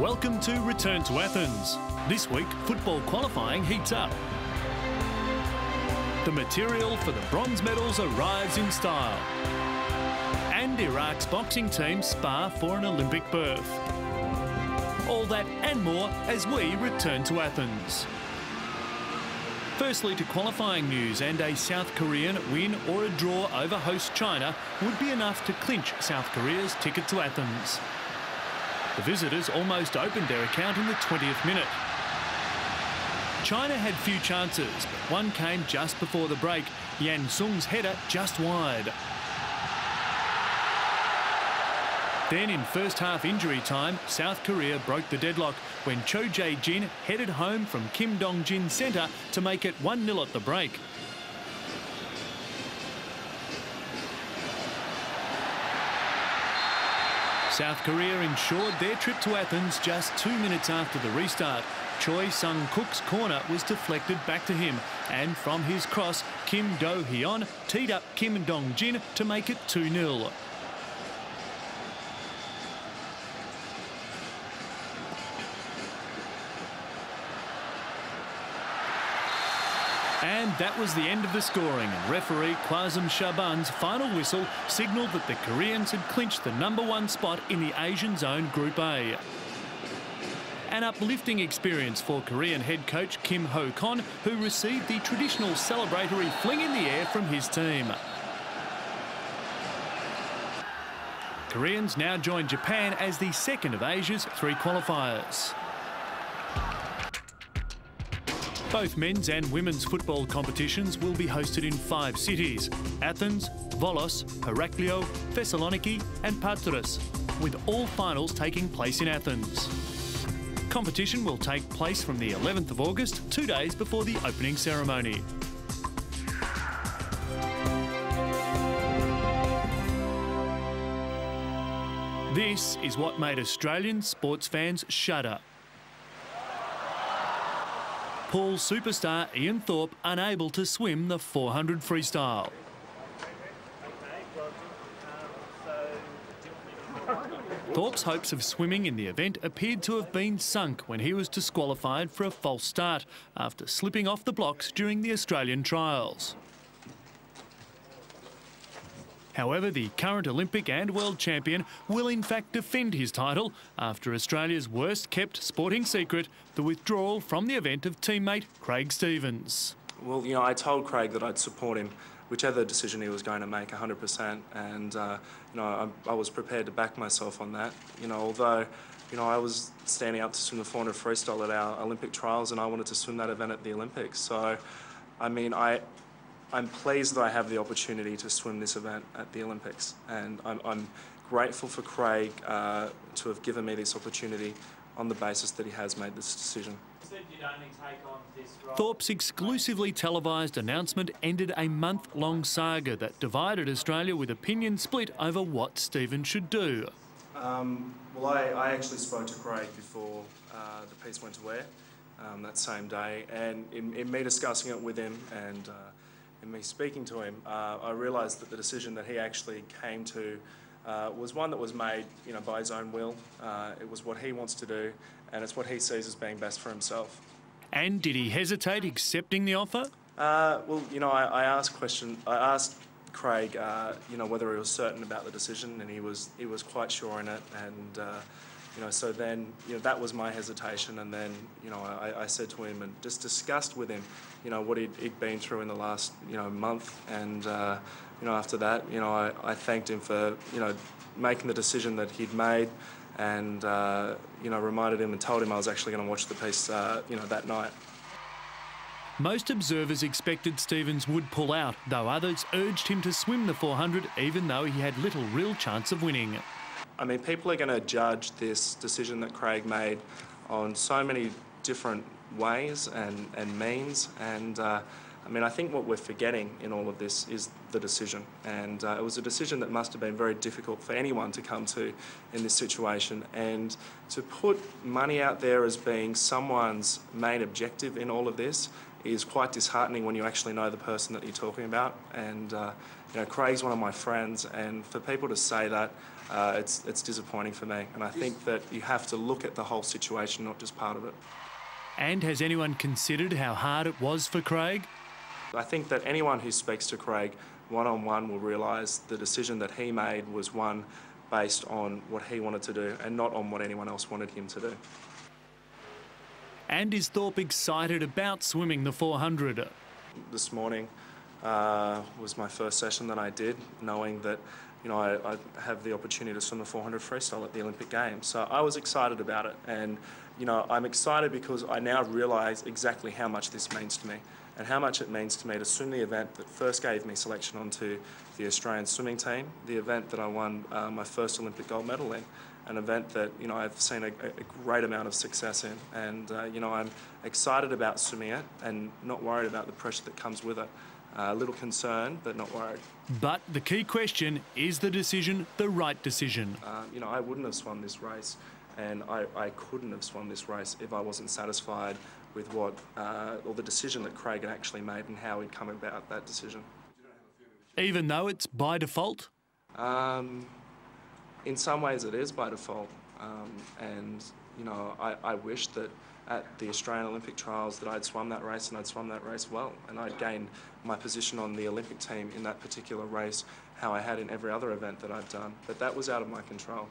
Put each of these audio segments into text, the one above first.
Welcome to Return to Athens. This week, football qualifying heats up. The material for the bronze medals arrives in style. And Iraq's boxing team spar for an Olympic berth. All that and more as we return to Athens. Firstly, to qualifying news, and a South Korean win or a draw over host China would be enough to clinch South Korea's ticket to Athens. The visitors almost opened their account in the 20th minute. China had few chances, but one came just before the break. Yan Sung's header just wide. Then in first half injury time, South Korea broke the deadlock when Cho Jae-jin headed home from Kim Dong-jin's centre to make it 1-0 at the break. South Korea ensured their trip to Athens just 2 minutes after the restart. Choi Sung-kook's corner was deflected back to him, and from his cross, Kim Do-hyun teed up Kim Dong-jin to make it 2-0. And that was the end of the scoring, and referee Kwazum Shaban's final whistle signalled that the Koreans had clinched the #1 spot in the Asian Zone Group A. An uplifting experience for Korean head coach Kim Ho-kon, who received the traditional celebratory fling in the air from his team. Koreans now join Japan as the second of Asia's 3 qualifiers. Both men's and women's football competitions will be hosted in 5 cities: Athens, Volos, Heraklio, Thessaloniki and Patras, with all finals taking place in Athens. Competition will take place from the 11th of August, 2 days before the opening ceremony. This is what made Australian sports fans shudder. Pool superstar Ian Thorpe unable to swim the 400 freestyle. Thorpe's hopes of swimming in the event appeared to have been sunk when he was disqualified for a false start after slipping off the blocks during the Australian trials. However, the current Olympic and world champion will in fact defend his title after Australia's worst-kept sporting secret, the withdrawal from the event of teammate Craig Stevens. Well, I told Craig that I'd support him, whichever decision he was going to make, 100%, and I was prepared to back myself on that. Although I was standing up to swim the 400 freestyle at our Olympic trials, and I wanted to swim that event at the Olympics. So, I'm pleased that I have the opportunity to swim this event at the Olympics, and I'm grateful for Craig to have given me this opportunity on the basis that he has made this decision. Thorpe's exclusively televised announcement ended a month-long saga that divided Australia with opinion split over what Stevens should do. Well, I actually spoke to Craig before the piece went to air that same day, and in me discussing it with him and in me speaking to him, I realised that the decision that he actually came to was one that was made, by his own will. It was what he wants to do, and it's what he sees as being best for himself. And did he hesitate accepting the offer? Well, I asked Craig, whether he was certain about the decision, and he was quite sure in it, and so then, that was my hesitation, and then, I said to him and just discussed with him, what he'd been through in the last, month, and, after that, I thanked him for, making the decision that he'd made, and, reminded him and told him I was actually going to watch the piece, that night. Most observers expected Stevens would pull out, though others urged him to swim the 400, even though he had little real chance of winning. People are going to judge this decision that Craig made on so many different ways and means, and I think what we're forgetting in all of this is the decision, and it was a decision that must have been very difficult for anyone to come to in this situation, and to put money out there as being someone's main objective in all of this is quite disheartening when you actually know the person that you're talking about. And Craig's one of my friends, and for people to say that it's disappointing for me. And I think that you have to look at the whole situation, not just part of it. And has anyone considered how hard it was for Craig? I think that anyone who speaks to Craig one-on-one will realise the decision that he made was one based on what he wanted to do and not on what anyone else wanted him to do. And is Thorpe excited about swimming the 400? This morning was my first session that I did, knowing that I have the opportunity to swim the 400 freestyle at the Olympic Games. So I was excited about it, and I'm excited because I now realise exactly how much this means to me and how much it means to me to swim the event that first gave me selection onto the Australian swimming team, the event that I won my first Olympic gold medal in, an event that I've seen a great amount of success in, and I'm excited about swimming it and not worried about the pressure that comes with it. A little concerned, but not worried. But the key question, is the decision the right decision? I wouldn't have swum this race, and I couldn't have swum this race if I wasn't satisfied with what, or the decision that Craig had actually made and how he'd come about that decision. Even though it's by default? In some ways it is by default, and I wish that at the Australian Olympic trials that I'd swum that race and I'd swum that race well, and I'd gained my position on the Olympic team in that particular race how I had in every other event that I've done, but that was out of my control.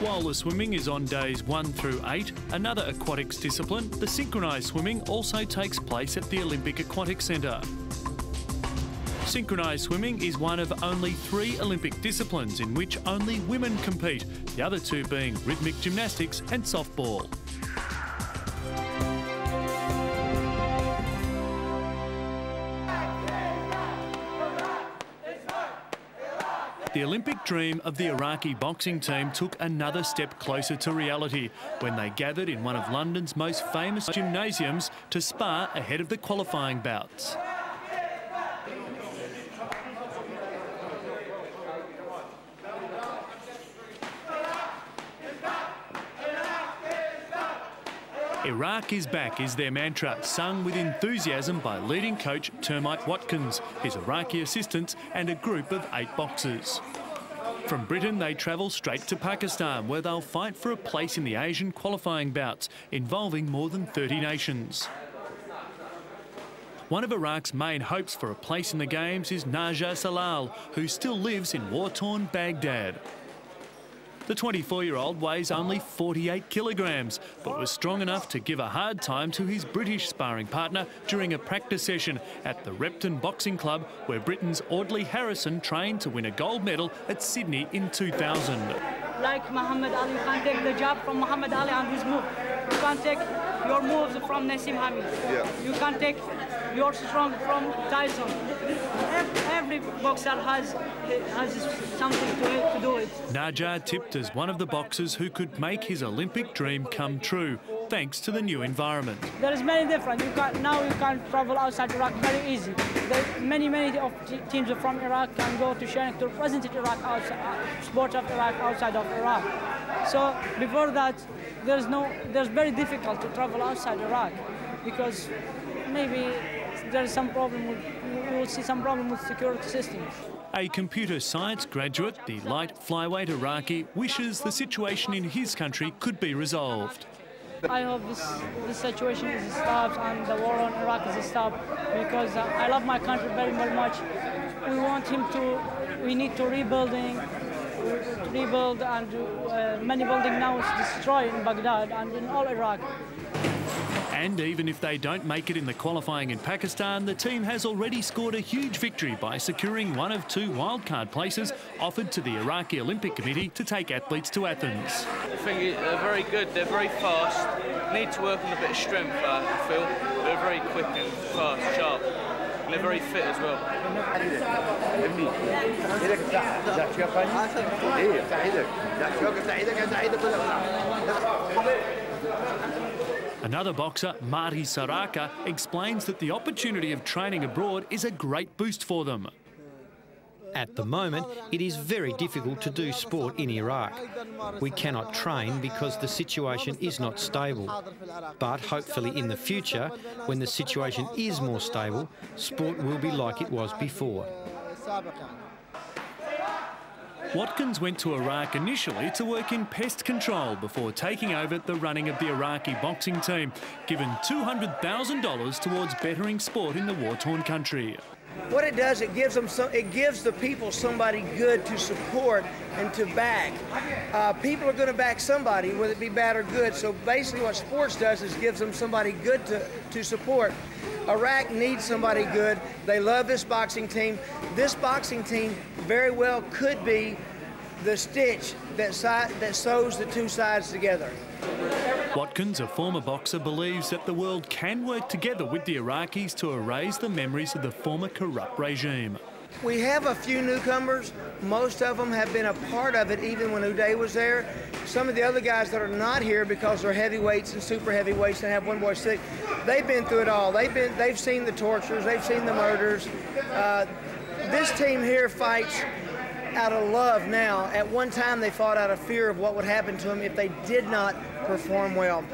While the swimming is on days 1 through 8, another aquatics discipline, the synchronised swimming, also takes place at the Olympic Aquatic Centre. Synchronised swimming is one of only 3 Olympic disciplines in which only women compete, the other 2 being rhythmic gymnastics and softball. The Olympic dream of the Iraqi boxing team took another step closer to reality when they gathered in one of London's most famous gymnasiums to spar ahead of the qualifying bouts. Iraq is back is their mantra, sung with enthusiasm by leading coach Termite Watkins, his Iraqi assistants and a group of 8 boxers. From Britain, they travel straight to Pakistan, where they'll fight for a place in the Asian qualifying bouts, involving more than 30 nations. One of Iraq's main hopes for a place in the Games is Najah Salal, who still lives in war-torn Baghdad. The 24-year-old weighs only 48 kilograms, but was strong enough to give a hard time to his British sparring partner during a practice session at the Repton Boxing Club, where Britain's Audley Harrison trained to win a gold medal at Sydney in 2000. Like Muhammad Ali, you can't take the jab from Muhammad Ali on his move. You can't take your moves from Nassim Hamid. Yeah. You can't take your strong from Tyson. Every boxer has something to do with. Najah tipped as one of the boxers who could make his Olympic dream come true, thanks to the new environment. There is many different. Now you can travel outside Iraq very easy. Many of teams from Iraq can go to sharing to represent Iraq outside, sport of Iraq outside of Iraq. So before that, there's very difficult to travel outside Iraq because maybe there's some problem we will see some problem with security systems. A computer science graduate, the light flyweight Iraqi, wishes the situation in his country could be resolved. I hope this situation is stopped and the war on Iraq is stopped because I love my country very, very much. We need to rebuild and many buildings now is destroyed in Baghdad and in all Iraq. And even if they don't make it in the qualifying in Pakistan, the team has already scored a huge victory by securing one of 2 wildcard places offered to the Iraqi Olympic Committee to take athletes to Athens. I think they're very good, they're very fast, need to work on a bit of strength, I feel. They're very quick and fast, sharp, and they're very fit as well. Another boxer, Marty Saraka, explains that the opportunity of training abroad is a great boost for them. At the moment, it is very difficult to do sport in Iraq. We cannot train because the situation is not stable. But hopefully in the future, when the situation is more stable, sport will be like it was before. Watkins went to Iraq initially to work in pest control before taking over the running of the Iraqi boxing team, given $200,000 towards bettering sport in the war-torn country. What it does, it gives the people somebody good to support and to back. People are going to back somebody, whether it be bad or good. So basically what sports does is gives them somebody good to support. Iraq needs somebody good. They love this boxing team. This boxing team very well could be the stitch that sews the two sides together. Watkins, a former boxer, believes that the world can work together with the Iraqis to erase the memories of the former corrupt regime. We have a few newcomers. Most of them have been a part of it even when Uday was there. Some of the other guys that are not here because they're heavyweights and super heavyweights and have one boy sick, they've been through it all. They've seen the tortures, they've seen the murders. This team here fights out of love now. At one time they fought out of fear of what would happen to them if they did not perform well.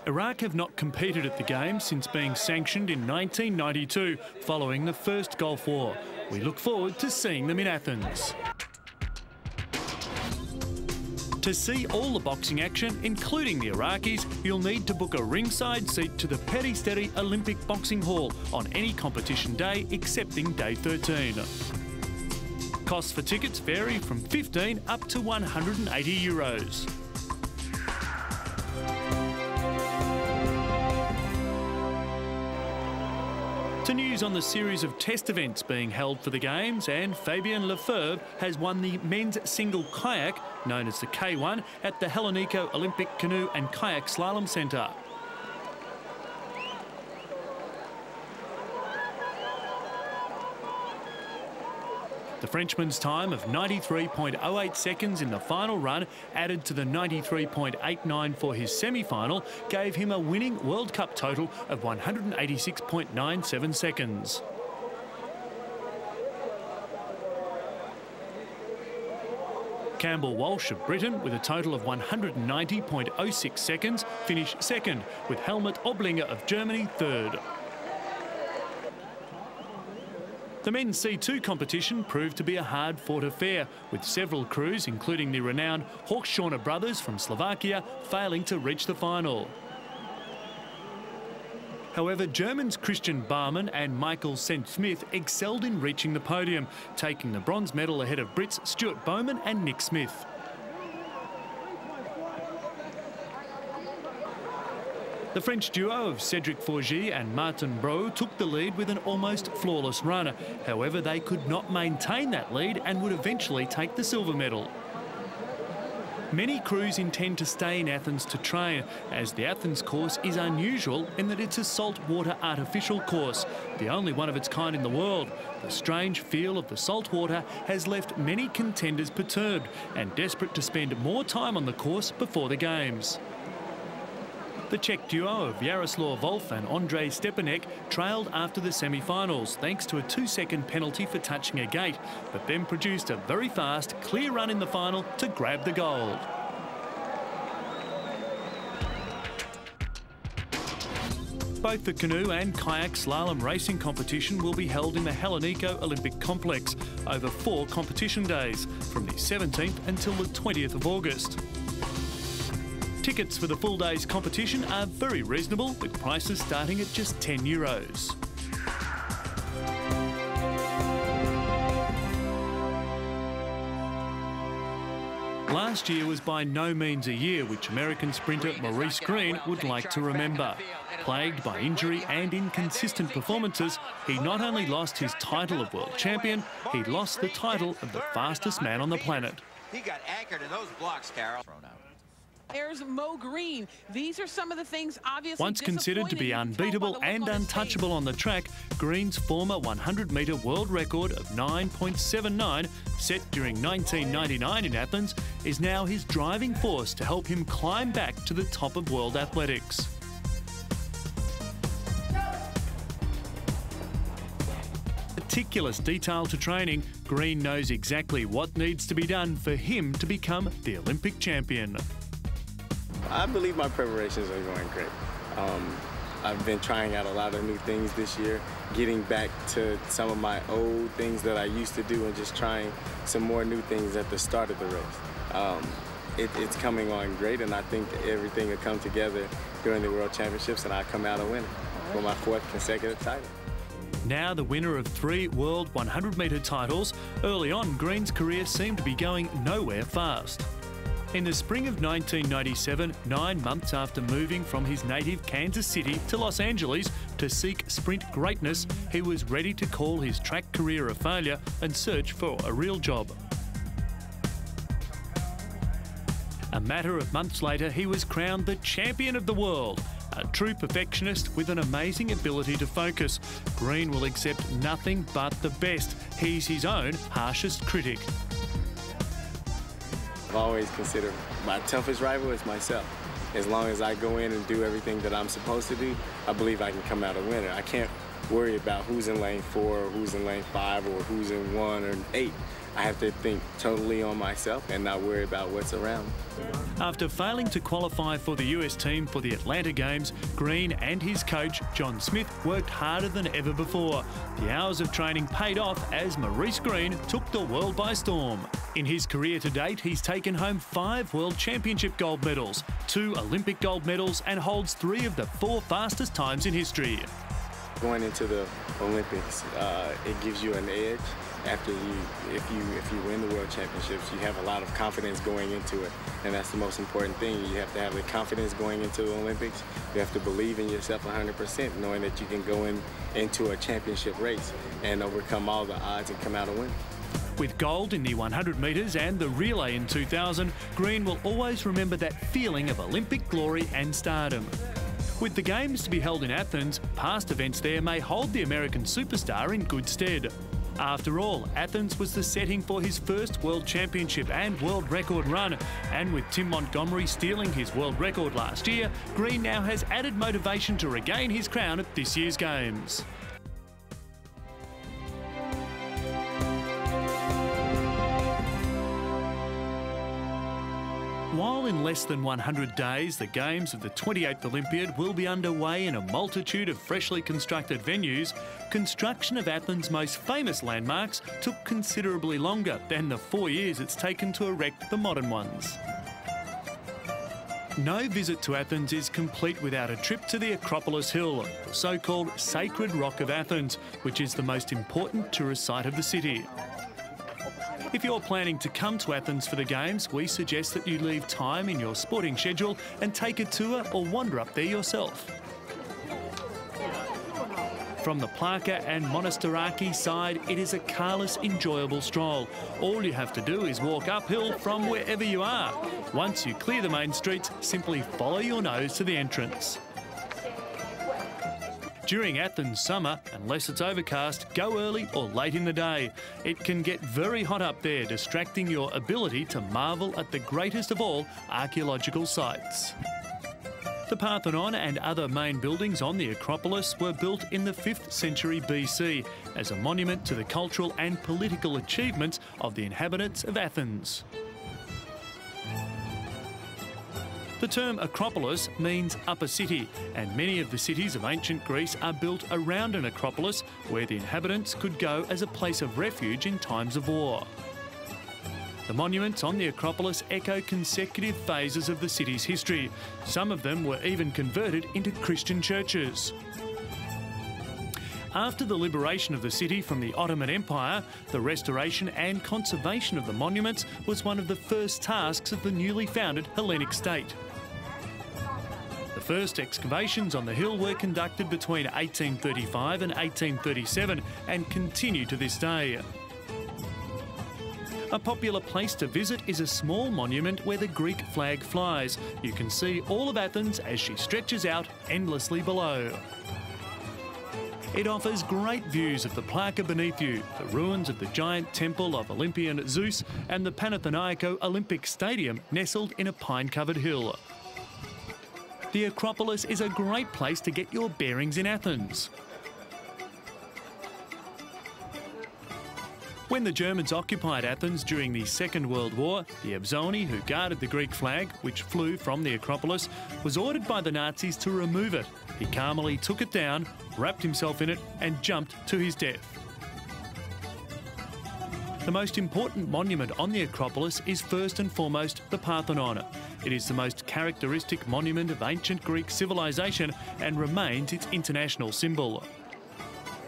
Iraq have not competed at the Games since being sanctioned in 1992 following the first Gulf War. We look forward to seeing them in Athens. To see all the boxing action, including the Iraqis, you'll need to book a ringside seat to the Peristeri Olympic Boxing Hall on any competition day excepting day 13. Costs for tickets vary from 15 up to €180. To news on the series of test events being held for the Games, and Fabien Lefebvre has won the men's single kayak, known as the K1, at the Hellenico Olympic Canoe and Kayak Slalom Centre. The Frenchman's time of 93.08 seconds in the final run, added to the 93.89 for his semi-final, gave him a winning World Cup total of 186.97 seconds. Campbell Walsh of Britain, with a total of 190.06 seconds, finished second, with Helmut Oblinger of Germany third. The men's C2 competition proved to be a hard-fought affair, with several crews, including the renowned Hochschorner brothers from Slovakia, failing to reach the final. However, Germans Christian Barman and Michael Sent-Smith excelled in reaching the podium, taking the bronze medal ahead of Brits Stuart Bowman and Nick Smith. The French duo of Cédric Forgy and Martin Bro took the lead with an almost flawless run. However, they could not maintain that lead and would eventually take the silver medal. Many crews intend to stay in Athens to train, as the Athens course is unusual in that it's a saltwater artificial course, the only one of its kind in the world. The strange feel of the saltwater has left many contenders perturbed and desperate to spend more time on the course before the Games. The Czech duo of Jaroslav Wolf and Andrei Stepanek trailed after the semi-finals thanks to a 2-second penalty for touching a gate, but then produced a very fast, clear run in the final to grab the gold. Both the canoe and kayak slalom racing competition will be held in the Hellenico Olympic Complex over 4 competition days, from the 17th until the 20th of August. Tickets for the full day's competition are very reasonable, with prices starting at just €10. Last year was by no means a year which American sprinter Maurice Green would like to remember. Plagued by injury and inconsistent performances, he not only lost his title of world champion, he lost the title of the fastest man on the planet. He got anchored in those blocks, Carol. There's Mo Green. These are some of the things obviously Once considered to be unbeatable and untouchable on the track, Green's former 100-metre world record of 9.79, set during 1999 in Athens, is now his driving force to help him climb back to the top of world athletics. Meticulous detail to training, Green knows exactly what needs to be done for him to become the Olympic champion. I believe my preparations are going great. I've been trying out a lot of new things this year, getting back to some of my old things that I used to do and just trying some more new things at the start of the race. It's coming on great, and I think everything will come together during the World Championships and I come out a winner for my 4th consecutive title. Now the winner of 3 World 100-metre titles, early on Green's career seemed to be going nowhere fast. In the spring of 1997, 9 months after moving from his native Kansas City to Los Angeles to seek sprint greatness, he was ready to call his track career a failure and search for a real job. A matter of months later, he was crowned the champion of the world. A true perfectionist with an amazing ability to focus, Green will accept nothing but the best. He's his own harshest critic. I've always considered my toughest rival is myself. As long as I go in and do everything that I'm supposed to do, I believe I can come out a winner. I can't worry about who's in lane 4 or who's in lane 5 or who's in 1 or 8. I have to think totally on myself and not worry about what's around me. After failing to qualify for the US team for the Atlanta Games, Green and his coach, John Smith, worked harder than ever before. The hours of training paid off as Maurice Green took the world by storm. In his career to date, he's taken home 5 World Championship gold medals, 2 Olympic gold medals, and holds 3 of the 4 fastest times in history. Going into the Olympics, it gives you an edge. After if you win the World Championships, you have a lot of confidence going into it, and that's the most important thing. You have to have the confidence going into the Olympics. You have to believe in yourself 100%, knowing that you can go into a championship race and overcome all the odds and come out a winner. With gold in the 100 metres and the relay in 2000, Green will always remember that feeling of Olympic glory and stardom. With the Games to be held in Athens, past events there may hold the American superstar in good stead. After all, Athens was the setting for his first World Championship and world record run. And with Tim Montgomery stealing his world record last year, Green now has added motivation to regain his crown at this year's Games. While in less than 100 days, the Games of the 28th Olympiad will be underway in a multitude of freshly constructed venues, construction of Athens' most famous landmarks took considerably longer than the 4 years it's taken to erect the modern ones. No visit to Athens is complete without a trip to the Acropolis Hill, the so-called Sacred Rock of Athens, which is the most important tourist site of the city. If you're planning to come to Athens for the Games, we suggest that you leave time in your sporting schedule and take a tour or wander up there yourself. From the Plaka and Monastiraki side, it is a carless, enjoyable stroll. All you have to do is walk uphill from wherever you are. Once you clear the main streets, simply follow your nose to the entrance. During Athens summer, unless it's overcast, go early or late in the day. It can get very hot up there, distracting your ability to marvel at the greatest of all archaeological sites. The Parthenon and other main buildings on the Acropolis were built in the 5th century BC as a monument to the cultural and political achievements of the inhabitants of Athens. The term Acropolis means upper city, and many of the cities of ancient Greece are built around an acropolis where the inhabitants could go as a place of refuge in times of war. The monuments on the Acropolis echo consecutive phases of the city's history. Some of them were even converted into Christian churches. After the liberation of the city from the Ottoman Empire, the restoration and conservation of the monuments was one of the first tasks of the newly founded Hellenic state. The first excavations on the hill were conducted between 1835 and 1837 and continue to this day. A popular place to visit is a small monument where the Greek flag flies. You can see all of Athens as she stretches out endlessly below. It offers great views of the Plaka beneath you, the ruins of the giant temple of Olympian Zeus, and the Panathinaiko Olympic Stadium nestled in a pine-covered hill. The Acropolis is a great place to get your bearings in Athens. When the Germans occupied Athens during the Second World War, the Ebzoni, who guarded the Greek flag, which flew from the Acropolis, was ordered by the Nazis to remove it. he calmly took it down, wrapped himself in it and jumped to his death. The most important monument on the Acropolis is first and foremost the Parthenon. It is the most characteristic monument of ancient Greek civilization and remains its international symbol.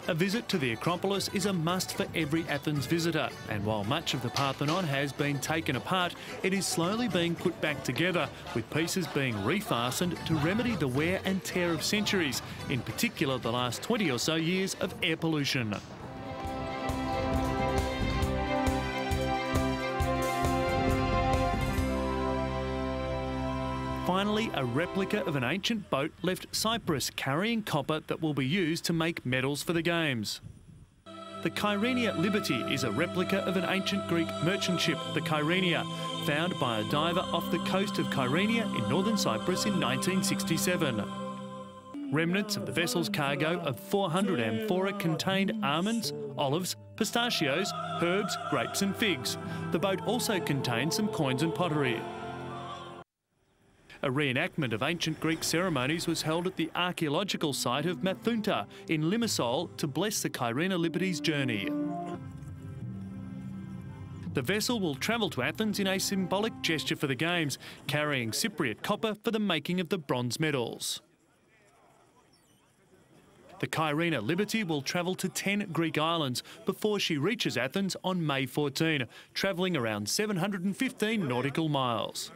A visit to the Acropolis is a must for every Athens visitor, and while much of the Parthenon has been taken apart, it is slowly being put back together, with pieces being refastened to remedy the wear and tear of centuries, in particular the last 20 or so years of air pollution. Finally, a replica of an ancient boat left Cyprus carrying copper that will be used to make medals for the Games. The Kyrenia Liberty is a replica of an ancient Greek merchant ship, the Kyrenia, found by a diver off the coast of Kyrenia in northern Cyprus in 1967. Remnants of the vessel's cargo of 400 amphora contained almonds, olives, pistachios, herbs, grapes and figs. The boat also contained some coins and pottery. A reenactment of ancient Greek ceremonies was held at the archaeological site of Mathunta in Limassol to bless the Kyrenia Liberty's journey. The vessel will travel to Athens in a symbolic gesture for the Games, carrying Cypriot copper for the making of the bronze medals. The Kyrenia Liberty will travel to 10 Greek islands before she reaches Athens on May 14, travelling around 715 nautical miles.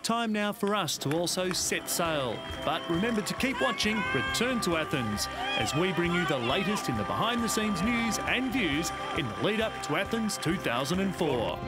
Time now for us to also set sail. But remember to keep watching Return to Athens as we bring you the latest in the behind-the-scenes news and views in the lead-up to Athens 2004.